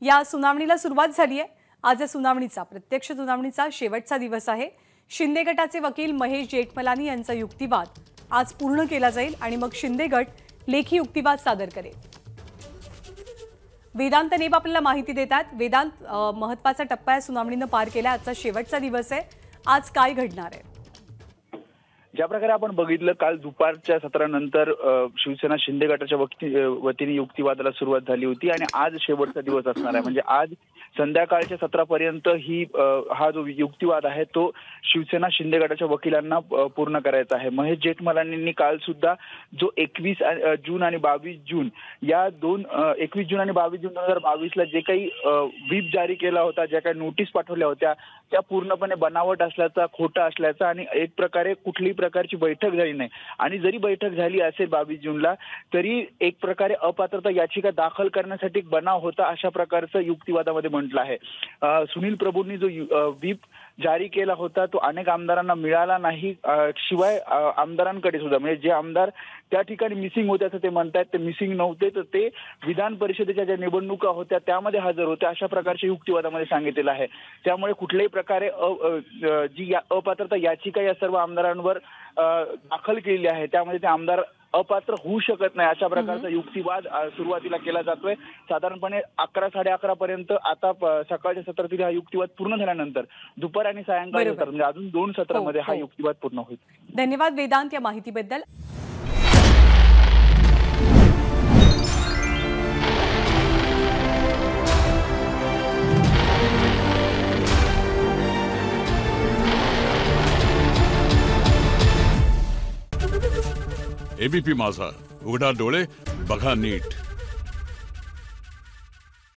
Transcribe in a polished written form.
या सुनावणीला सुरुवात झाली आहे। आज या सुनावणीचा प्रत्यक्ष सुनावणीचा शेवटचा दिवस आहे। शिंदे गटाचे वकील महेश जेठमलानी यांचा युक्तिवाद आज पूर्ण केला जाईल आणि मग शिंदे गट लेखी युक्तिवाद सादर करेल। वेदांत नेब आपल्याला माहिती देतात। वेदांत, महत्त्वाचा टप्पा या सुनावणीने पार केला, आजचा शेवटचा दिवस आहे, आज काय घडणार आहे? ज्या प्रकारे आपण बघितलं, काल दुपारच्या सत्रानंतर शिवसेना शिंदे गटाच्या वतीने युक्तिवादाला सुरुवात झाली होती आणि आज शेवटचा दिवस असणार आहे। म्हणजे आज संध्याकाळच्या सत्रापर्यंत हा जो युक्तिवाद आहे तो शिवसेना शिंदे गटाच्या वकिलांना पूर्ण करायचा आहे। महेश जेठमलानींनी काल सुद्धा जो 21 जून आणि 22 जून या 21 जून आणि 22 जून 2022ला जे काही व्हीप जारी केला होता, ज्या काही नोटीस पाठवल्या होत्या, त्या पूर्णपणे बनावट असल्याचा, खोटा असल्याचा आणि एक प्रकारे कुठलीही प्रकारची बैठक झाली नाही आणि जरी बैठक झाली असेल 22 जूनला तरी एक प्रकारे अपात्रता याचिका दाखल करण्यासाठी बनाव होता, अशा प्रकारचं युक्तिवादामध्ये म्हटलं आहे। सुनील प्रभूंनी जो व्हीप जारी केला होता तो अनेक आमदारांना मिळाला नाही, शिवाय आमदारांकडे सुद्धा, म्हणजे जे आमदार त्या ठिकाणी मिसिंग होते असं ते म्हणतात, ते मिसिंग नव्हते, तर ते विधान परिषदेच्या ज्या निवडणुका होत्या त्यामध्ये हजर होते, अशा प्रकारच्या युक्तिवादामध्ये सांगितलेलं आहे। त्यामुळे कुठल्याही प्रकारे जी अपात्रता याचिका या सर्व आमदारांवर दाखल केलेली आहे त्यामध्ये ते आमदार अपात्र होऊ शकत नाही, अशा प्रकारचा युक्तिवाद सुरुवातीला केला जातोय। साधारणपणे 11 साडे 11 पर्यंत आता सकाळच्या सत्रातील हा युक्तिवाद पूर्ण झाल्यानंतर दुपार आणि सायंकाळी म्हणजे अजून 2 सत्रामध्ये हा युक्तिवाद पूर्ण होईल। धन्यवाद वेदांत या माहितीबद्दल। एबीपी माझा, उघडा डोळे बघा नीट।